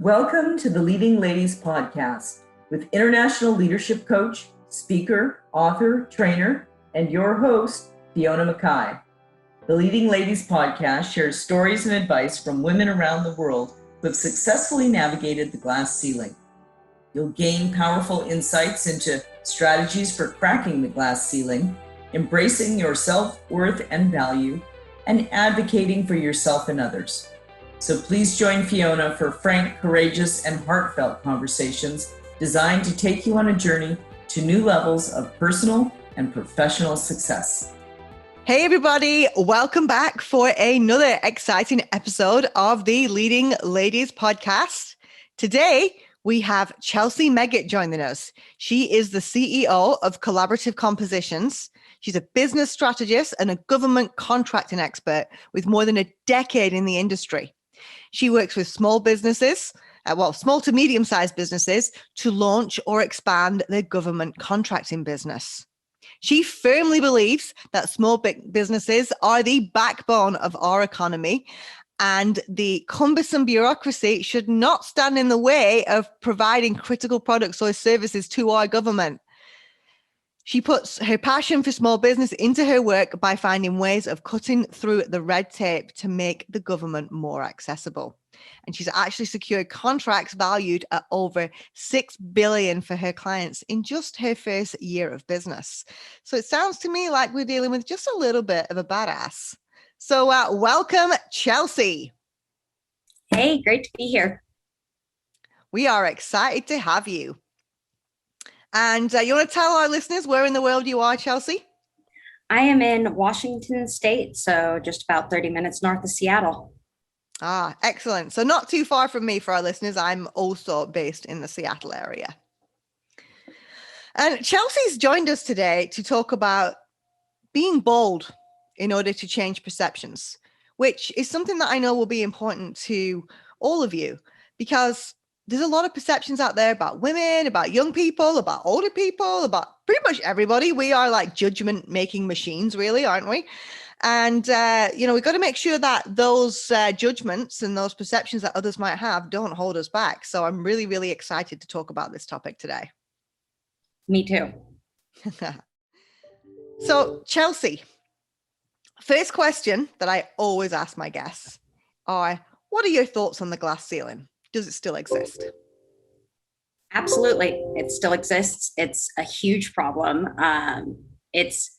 Welcome to the Leading Ladies podcast with international leadership coach, speaker, author, trainer, and your host, Fiona Mackay. The Leading Ladies podcast shares stories and advice from women around the world who have successfully navigated the glass ceiling. You'll gain powerful insights into strategies for cracking the glass ceiling, embracing your self-worth and value, and advocating for yourself and others. So please join Fiona for frank, courageous, and heartfelt conversations designed to take you on a journey to new levels of personal and professional success. Hey everybody, welcome back for another exciting episode of the Leading Ladies podcast. Today, we have Chelsea Meggitt joining us. She is the CEO of Collaborative Compositions. She's a business strategist and a government contracting expert with more than a decade in the industry. She works with small businesses, small to medium-sized businesses, to launch or expand their government contracting business. She firmly believes that small businesses are the backbone of our economy, and the cumbersome bureaucracy should not stand in the way of providing critical products or services to our government. She puts her passion for small business into her work by finding ways of cutting through the red tape to make the government more accessible. And she's actually secured contracts valued at over $6 billion for her clients in just her first year of business. So it sounds to me like we're dealing with just a little bit of a badass. So welcome, Chelsea. Hey, great to be here. We are excited to have you. And you want to tell our listeners where in the world you are, Chelsea? I am in Washington State, so just about 30 minutes north of Seattle. Ah, excellent. So not too far from me for our listeners. I'm also based in the Seattle area. And Chelsea's joined us today to talk about being bold in order to change perceptions, which is something that I know will be important to all of you, because there's a lot of perceptions out there about women, about young people, about older people, about pretty much everybody. We are like judgment-making machines, really, aren't we? And, we've got to make sure that those judgments and those perceptions that others might have don't hold us back. So I'm really, really excited to talk about this topic today. Me too. So, Chelsea, first question that I always ask my guests are, what are your thoughts on the glass ceiling? Does it still exist? Absolutely. It still exists. It's a huge problem. It's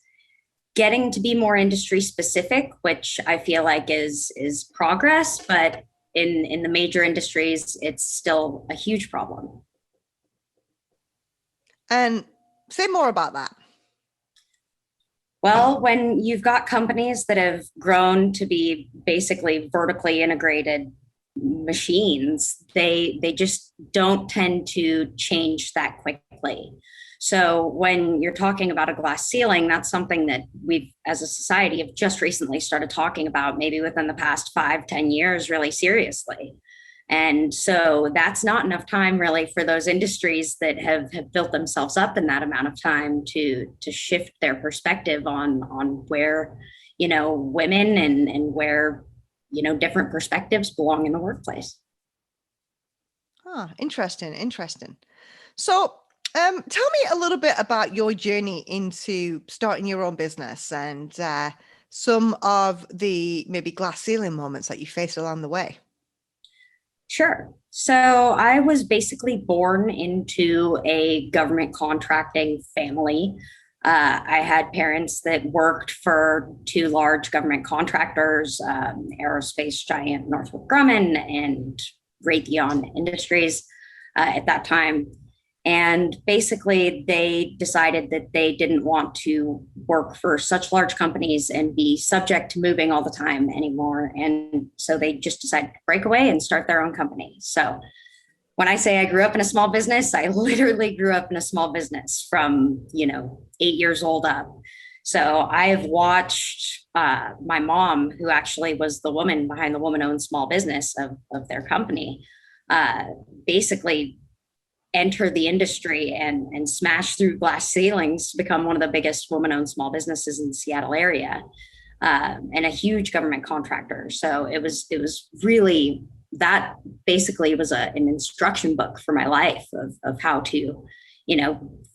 getting to be more industry specific, which I feel like is progress, but in the major industries, it's still a huge problem. And say more about that. Well, when you've got companies that have grown to be basically vertically integrated machines, they just don't tend to change that quickly. So when you're talking about a glass ceiling, that's something that we've, as a society, have just recently started talking about, maybe within the past 5-10 years, really seriously. And so that's not enough time really for those industries that have built themselves up in that amount of time to shift their perspective on where, women and where, different perspectives belong in the workplace. Interesting. So tell me a little bit about your journey into starting your own business and some of the maybe glass ceiling moments that you faced along the way. Sure. So I was basically born into a government contracting family. I had parents that worked for two large government contractors, aerospace giant Northrop Grumman and Raytheon Industries at that time. And basically, they decided that they didn't want to work for such large companies and be subject to moving all the time anymore. And so they just decided to break away and start their own company. So when I say I grew up in a small business, I literally grew up in a small business from, 8 years old up. So I have watched my mom, who actually was the woman behind the woman-owned small business of their company, basically enter the industry and smash through glass ceilings to become one of the biggest woman-owned small businesses in the Seattle area, and a huge government contractor. So it was really that basically was an instruction book for my life of how to,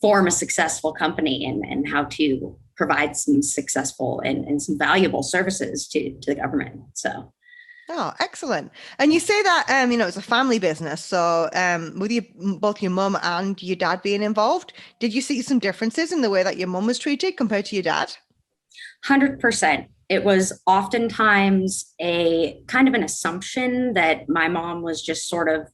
form a successful company and how to provide some successful and some valuable services to the government. So. Oh, excellent. And you say that, it's a family business. So with both your mum and your dad being involved, did you see some differences in the way that your mum was treated compared to your dad? 100%. It was oftentimes a kind of an assumption that my mom was just sort of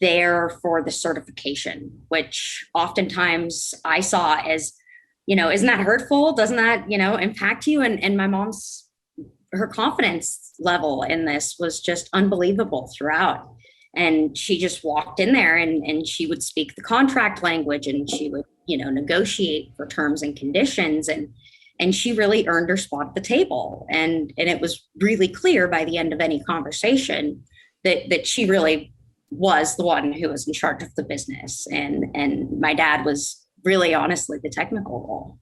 there for the certification, which oftentimes I saw as, isn't that hurtful? Doesn't that, impact you? And my her confidence level in this was just unbelievable throughout. And she just walked in there and she would speak the contract language and she would, negotiate for terms and conditions. And she really earned her spot at the table. And it was really clear by the end of any conversation that she really was the one who was in charge of the business. And my dad was really honestly the technical role.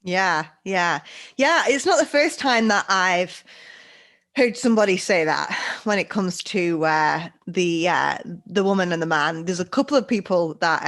Yeah. It's not the first time that I've heard somebody say that when it comes to the woman and the man. There's a couple of people that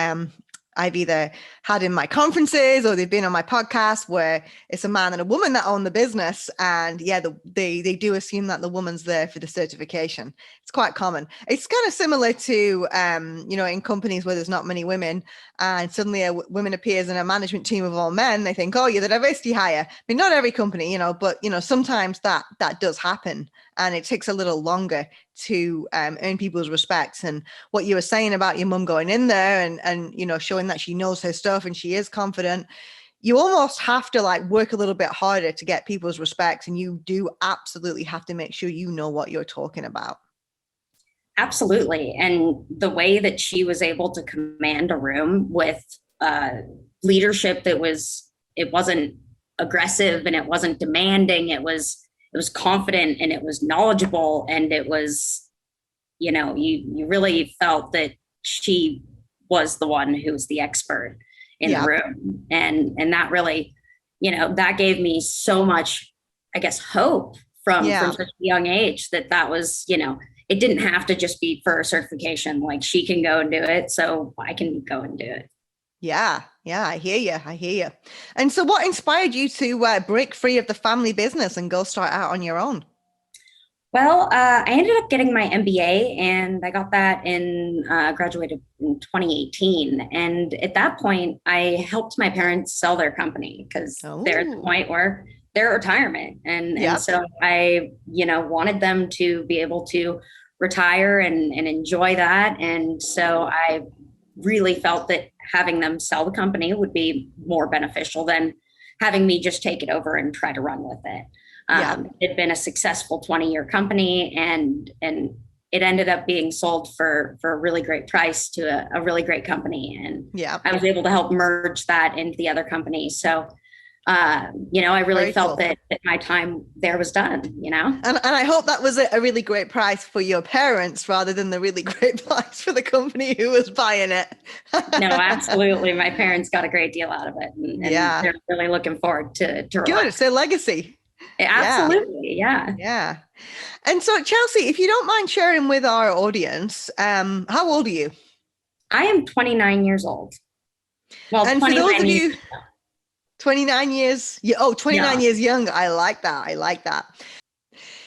I've either had in my conferences or they've been on my podcast where it's a man and a woman that own the business. And they do assume that the woman's there for the certification. It's quite common. It's kind of similar to, in companies where there's not many women and suddenly a woman appears in a management team of all men. They think, oh, you're the diversity hire. I mean, not every company, but, sometimes that does happen. And it takes a little longer to earn people's respects. And what you were saying about your mum going in there and showing that she knows her stuff and she is confident, you almost have to work a little bit harder to get people's respects. And you do absolutely have to make sure you know what you're talking about. Absolutely. And the way that she was able to command a room with leadership it wasn't aggressive and it wasn't demanding. It was confident and it was knowledgeable and it was, you really felt that she was the one who was the expert in the room. And that really, that gave me so much, I guess, hope from such a young age that was, it didn't have to just be for a certification. Like she can go and do it. So I can go and do it. Yeah, I hear you. And so what inspired you to break free of the family business and go start out on your own? Well, I ended up getting my MBA and I got that graduated in 2018. And at that point, I helped my parents sell their company because they're at the point where they're retirement. And so I, wanted them to be able to retire and enjoy that. And so I really felt that having them sell the company would be more beneficial than having me just take it over and try to run with it. It had been a successful 20-year company and it ended up being sold for a really great price to a really great company. And I was able to help merge that into the other company. So, I really Very felt cool. that my time there was done, And I hope that was a really great price for your parents rather than the really great price for the company who was buying it. No, absolutely. My parents got a great deal out of it. And they're really looking forward to Good. It's their legacy. Absolutely. Yeah. And so, Chelsea, if you don't mind sharing with our audience, how old are you? I am 29 years old. Well, and for those of you, 29 years. 29 years young. I like that.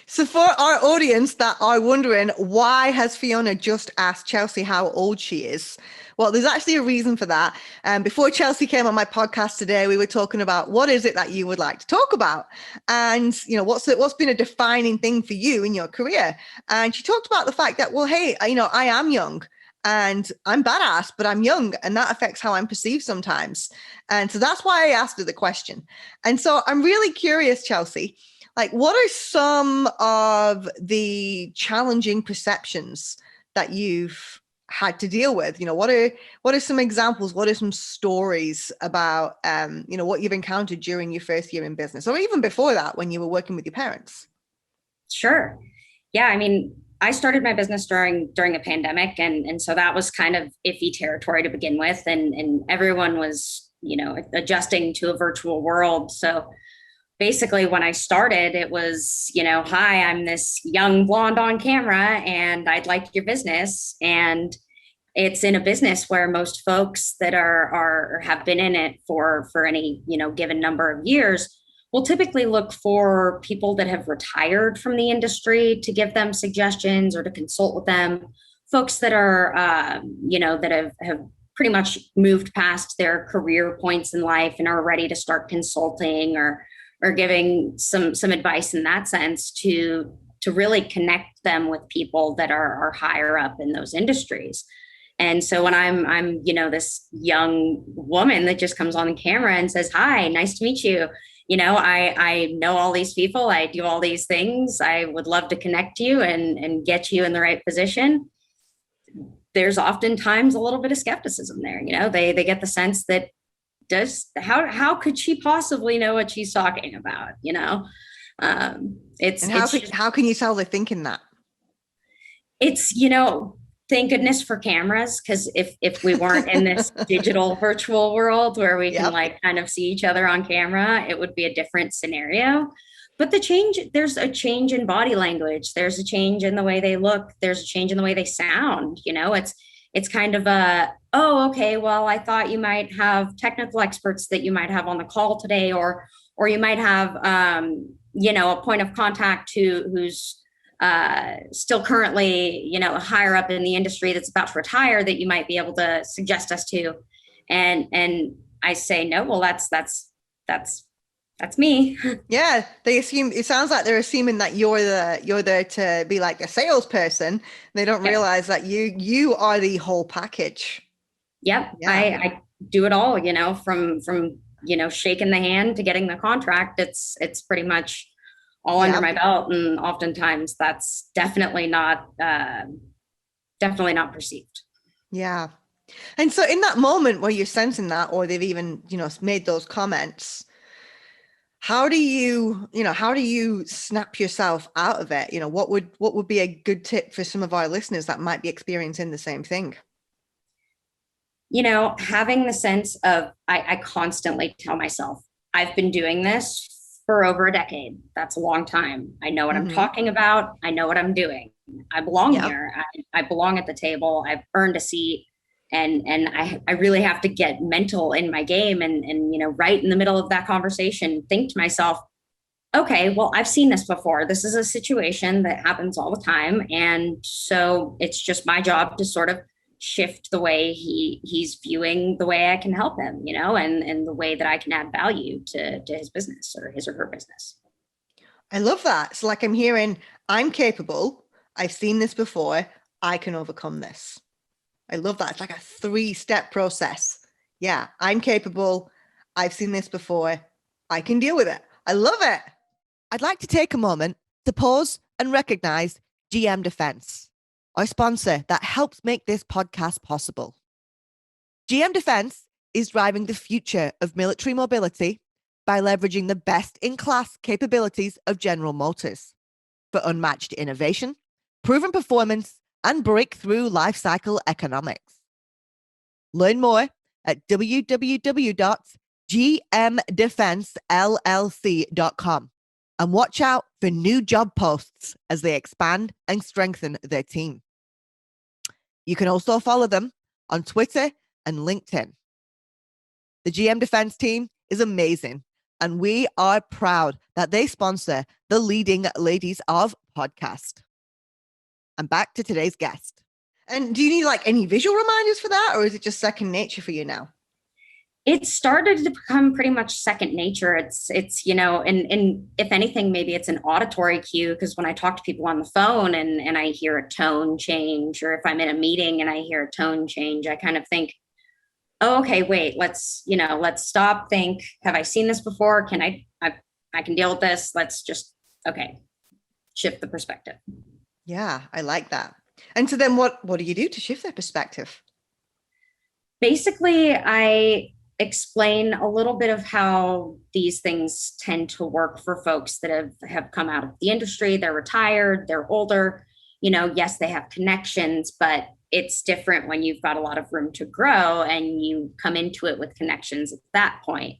So for our audience that are wondering, why has Fiona just asked Chelsea how old she is? Well, there's actually a reason for that. Before Chelsea came on my podcast today, we were talking about what is it that you would like to talk about? And, what's been a defining thing for you in your career? And she talked about the fact that, well, hey, I am young. And I'm badass, but I'm young, and that affects how I'm perceived sometimes. And so that's why I asked her the question. And so I'm really curious, Chelsea, what are some of the challenging perceptions that you've had to deal with? What are some examples? What are some stories about, what you've encountered during your first year in business, or even before that when you were working with your parents? Sure. Yeah. I mean, I started my business during a pandemic. And so that was kind of iffy territory to begin with. And everyone was, adjusting to a virtual world. So basically when I started, it was, hi, I'm this young blonde on camera and I'd like your business. And it's in a business where most folks that are have been in it for any, given number of years will typically look for people that have retired from the industry to give them suggestions or to consult with them. Folks that are, that have pretty much moved past their career points in life and are ready to start consulting or giving some advice in that sense to really connect them with people that are higher up in those industries. And so when I'm this young woman that just comes on the camera and says, hi, nice to meet you. I know all these people, I do all these things. I would love to connect you and get you in the right position. There's oftentimes a little bit of skepticism there. They get the sense that how could she possibly know what she's talking about? How can you tell they're thinking that? It's, thank goodness for cameras, because if we weren't in this digital virtual world where we can kind of see each other on camera, it would be a different scenario. But there's a change in body language. There's a change in the way they look. There's a change in the way they sound. It's kind of oh, okay, well, I thought you might have technical experts that you might have on the call today, or you might have, a point of contact who's still currently, higher up in the industry that's about to retire that you might be able to suggest us to. And I say, no, well, that's me. Yeah. It sounds like they're assuming that you're there to be like a salesperson. They don't realize that you are the whole package. Yep. Yeah. I do it all, from shaking the hand to getting the contract. It's pretty much all under my belt. And oftentimes that's definitely not perceived. Yeah. And so in that moment where you're sensing that, or they've even, made those comments, how do you snap yourself out of it? What would be a good tip for some of our listeners that might be experiencing the same thing? Having the sense of, I constantly tell myself, I've been doing this for over a decade. That's a long time. I know what I'm talking about. I know what I'm doing. I belong here. I belong at the table. I've earned a seat. And I really have to get mental in my game and right in the middle of that conversation, think to myself, okay, well, I've seen this before. This is a situation that happens all the time. And so it's just my job to sort of shift the way he's viewing the way I can help him, and the way that I can add value to his business or his or her business. I love that. So like I'm hearing, I'm capable. I've seen this before. I can overcome this. I love that. It's like a 3-step process. Yeah, I'm capable. I've seen this before. I can deal with it. I love it. I'd like to take a moment to pause and recognize GM Defense, our sponsor that helps make this podcast possible. GM Defense is driving the future of military mobility by leveraging the best-in-class capabilities of General Motors for unmatched innovation, proven performance, and breakthrough lifecycle economics. Learn more at www.gmdefensellc.com and watch out for new job posts as they expand and strengthen their team. You can also follow them on Twitter and LinkedIn. The GM Defense team is amazing, and we are proud that they sponsor the Leading Ladies of podcast. And back to today's guest. And do you need any visual reminders for that, or is it just second nature for you now? It started to become pretty much second nature. It's and if anything, maybe it's an auditory cue, because when I talk to people on the phone and I hear a tone change, or if I'm in a meeting and I hear a tone change, I kind of think, oh, okay, wait, let's stop, think, have I seen this before? Can I can deal with this. Let's just, shift the perspective. Yeah, I like that. And so then what do you do to shift that perspective? Basically, I explain a little bit of how these things tend to work for folks that have come out of the industry. They're retired, they're older, yes, they have connections, but it's different when you've got a lot of room to grow and you come into it with connections at that point.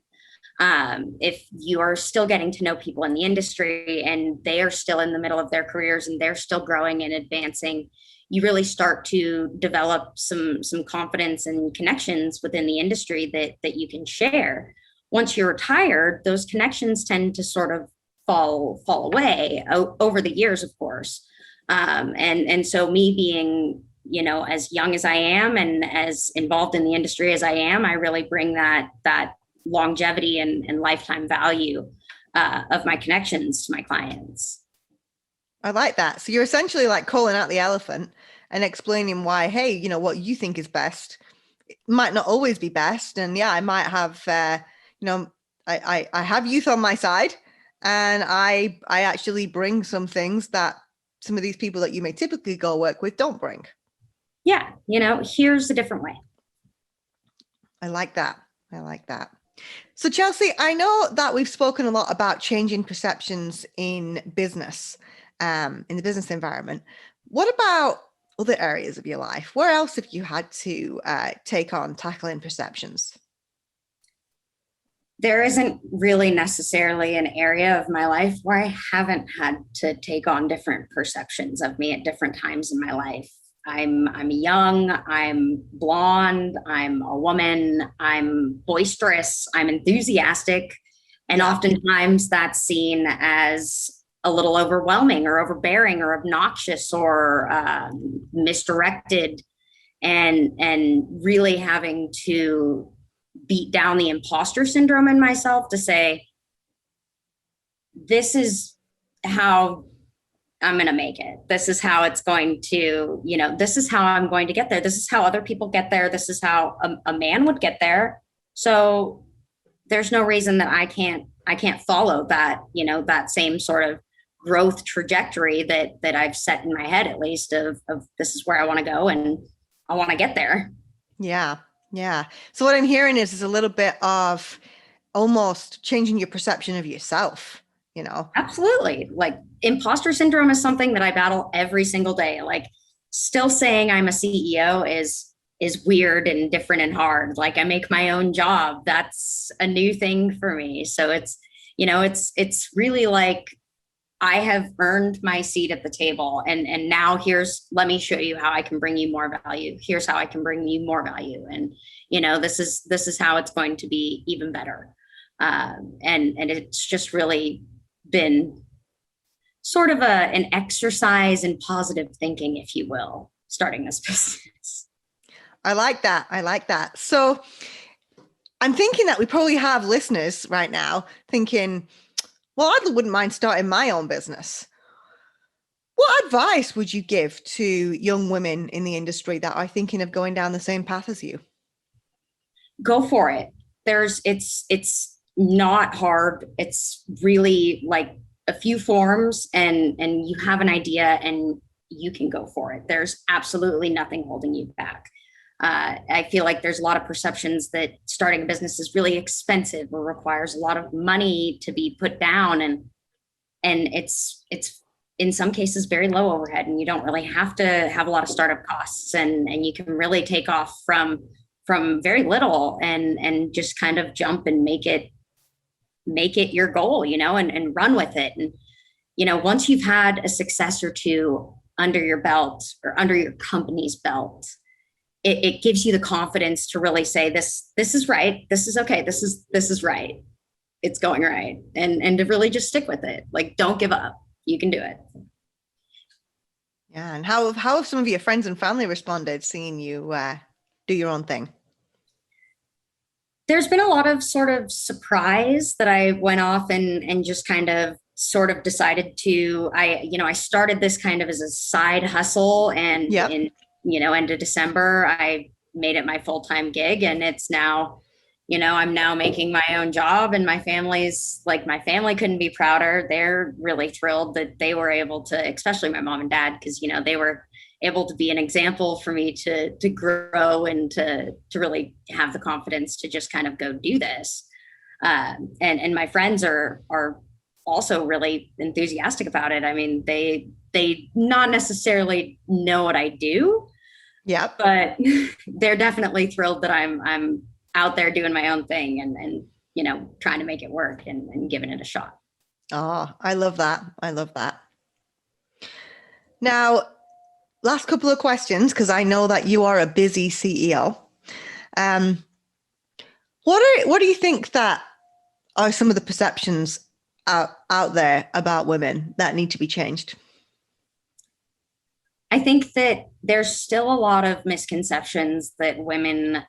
If you are still getting to know people in the industry and they are still in the middle of their careers and they're still growing and advancing, you really start to develop some confidence and connections within the industry that you can share. Once you're retired, those connections tend to sort of fall away over the years, of course. And so me being, as young as I am and as involved in the industry as I am, I really bring that longevity and lifetime value of my connections to my clients. I like that. So you're essentially like calling out the elephant and explaining why, hey, what you think is best, it might not always be best. And yeah, I might have, I have youth on my side, and I actually bring some things that some of these people that you may typically go work with don't bring. Yeah. Here's a different way. I like that. So Chelsea, I know that we've spoken a lot about changing perceptions in business, in the business environment. What about other areas of your life? Where else have you had to take on tackling perceptions? There isn't really necessarily an area of my life where I haven't had to take on different perceptions of me at different times in my life. I'm young, I'm blonde, I'm a woman, I'm boisterous, I'm enthusiastic, and oftentimes that's seen as a little overwhelming or overbearing or obnoxious or misdirected, and really having to beat down the imposter syndrome in myself to say, this is how I'm going to make it. This is how it's going to, this is how I'm going to get there. This is how other people get there. This is how a man would get there. So there's no reason that I can't follow that, that same sort of growth trajectory that I've set in my head, at least of this is where I want to go and I want to get there. Yeah. Yeah. So what I'm hearing is a little bit of almost changing your perception of yourself, Absolutely. Like imposter syndrome is something that I battle every single day. Like still saying I'm a CEO is weird and different and hard. Like I make my own job. That's a new thing for me. So it's really like I have earned my seat at the table, and now let me show you how I can bring you more value. Here's how I can bring you more value. And, this is how it's going to be even better. And it's just really been sort of an exercise in positive thinking, if you will, starting this business. I like that. So I'm thinking that we probably have listeners right now thinking, well, I wouldn't mind starting my own business. What advice would you give to young women in the industry that are thinking of going down the same path as you? Go for it. It's not hard. It's really like a few forms and you have an idea and you can go for it. There's absolutely nothing holding you back. I feel like there's a lot of perceptions that starting a business is really expensive or requires a lot of money to be put down. And it's in some cases very low overhead, and you don't really have to have a lot of startup costs, and you can really take off from very little and just kind of jump and make it your goal, and run with it. And, once you've had a success or two under your belt or under your company's belt, it gives you the confidence to really say, this is right. This is okay. This is right. It's going right. And to really just stick with it. Like, don't give up. You can do it. Yeah. And how have some of your friends and family responded seeing you do your own thing? There's been a lot of sort of surprise that I went off and just kind of sort of decided to, I started this kind of as a side hustle, and end of December, I made it my full-time gig, and it's now, I'm now making my own job, and my family couldn't be prouder. They're really thrilled that they were able to, especially my mom and dad, because, they were able to be an example for me to grow and to really have the confidence to just kind of go do this. And my friends are also really enthusiastic about it. I mean, they not necessarily know what I do. Yeah, but they're definitely thrilled that I'm out there doing my own thing and trying to make it work and giving it a shot. Oh, I love that. I love that. Now, last couple of questions, because I know that you are a busy CEO. What do you think that are some of the perceptions out there about women that need to be changed? I think that there's still a lot of misconceptions that women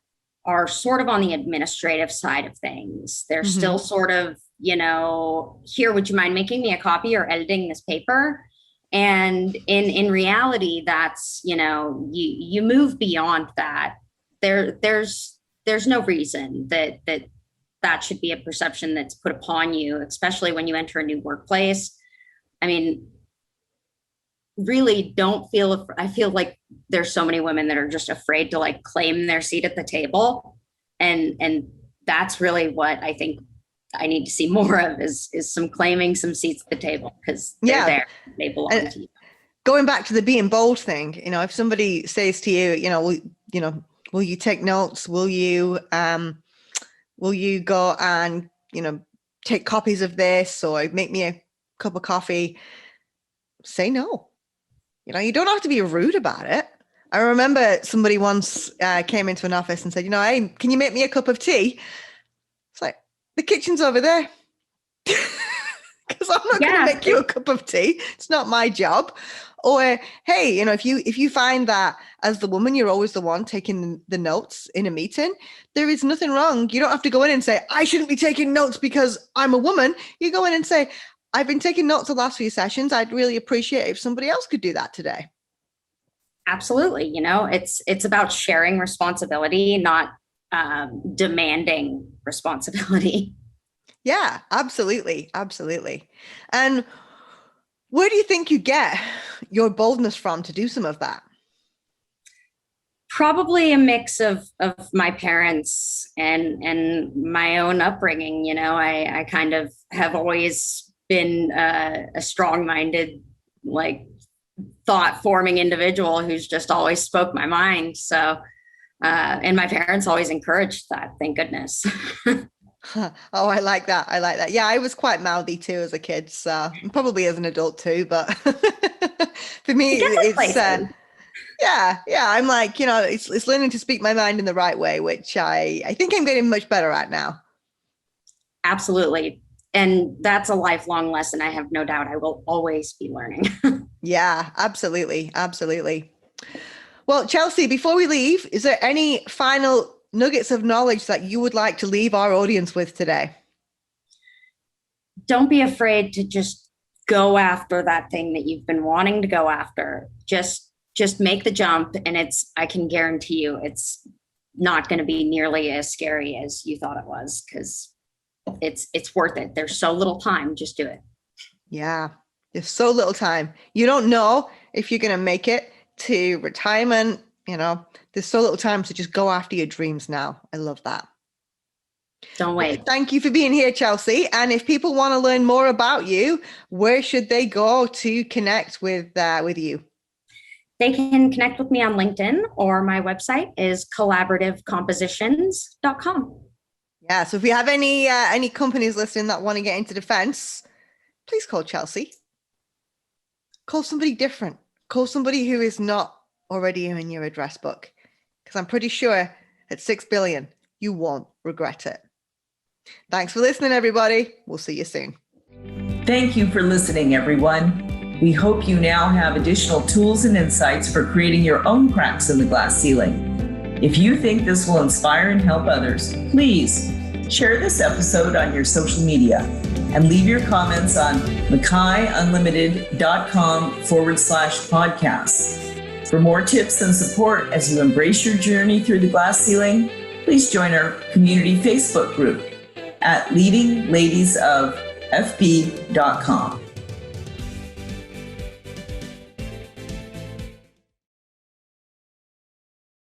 are sort of on the administrative side of things. They're still sort of, here, would you mind making me a copy or editing this paper? And in reality, that's, you move beyond that. There's no reason that should be a perception that's put upon you, especially when you enter a new workplace. I mean, really I feel like there's so many women that are just afraid to like claim their seat at the table. And that's really what I think I need to see more of is some claiming some seats at the table, because they're there, they belong to you. Going back to the being bold thing, if somebody says to you, will you take notes? Will you go and, take copies of this or make me a cup of coffee? Say no. You don't have to be rude about it. I remember somebody once came into an office and said, hey, can you make me a cup of tea? It's like, the kitchen's over there. Because I'm not going to make you a cup of tea. It's not my job. Or, hey, if you find that as the woman, you're always the one taking the notes in a meeting, there is nothing wrong. You don't have to go in and say, I shouldn't be taking notes because I'm a woman. You go in and say, I've been taking notes the last few sessions. I'd really appreciate it if somebody else could do that today. Absolutely. It's about sharing responsibility, not demanding responsibility. Yeah, absolutely. Absolutely. And where do you think you get your boldness from to do some of that? Probably a mix of my parents and my own upbringing. I kind of have always been a strong-minded, like thought-forming individual who's just always spoke my mind. So, and my parents always encouraged that, thank goodness. Oh, I like that. I like that. Yeah, I was quite mouthy too as a kid, so probably as an adult too, but for me, it's I'm like, it's learning to speak my mind in the right way, which I think I'm getting much better at now. Absolutely. And that's a lifelong lesson. I have no doubt I will always be learning. Yeah, absolutely. Absolutely. Well, Chelsea, before we leave, is there any final nuggets of knowledge that you would like to leave our audience with today? Don't be afraid to just go after that thing that you've been wanting to go after. Just make the jump, and I can guarantee you it's not going to be nearly as scary as you thought it was, because it's worth it. There's so little time. Just do it. Yeah. There's so little time. You don't know if you're going to make it to retirement. There's so little time to just go after your dreams now. I love that. Don't wait. Thank you for being here, Chelsea. And if people want to learn more about you, where should they go to connect with you? They can connect with me on LinkedIn, or my website is collaborativecompositions.com. Yeah. So if you have any companies listening that want to get into defense, please call Chelsea. Call somebody different. Call somebody who is not already in your address book, because I'm pretty sure at 6 billion, you won't regret it. Thanks for listening, everybody. We'll see you soon. Thank you for listening, everyone. We hope you now have additional tools and insights for creating your own cracks in the glass ceiling. If you think this will inspire and help others, please share this episode on your social media and leave your comments on MckayUnlimited.com/podcast. For more tips and support as you embrace your journey through the glass ceiling, please join our community Facebook group at leadingladiesofFB.com.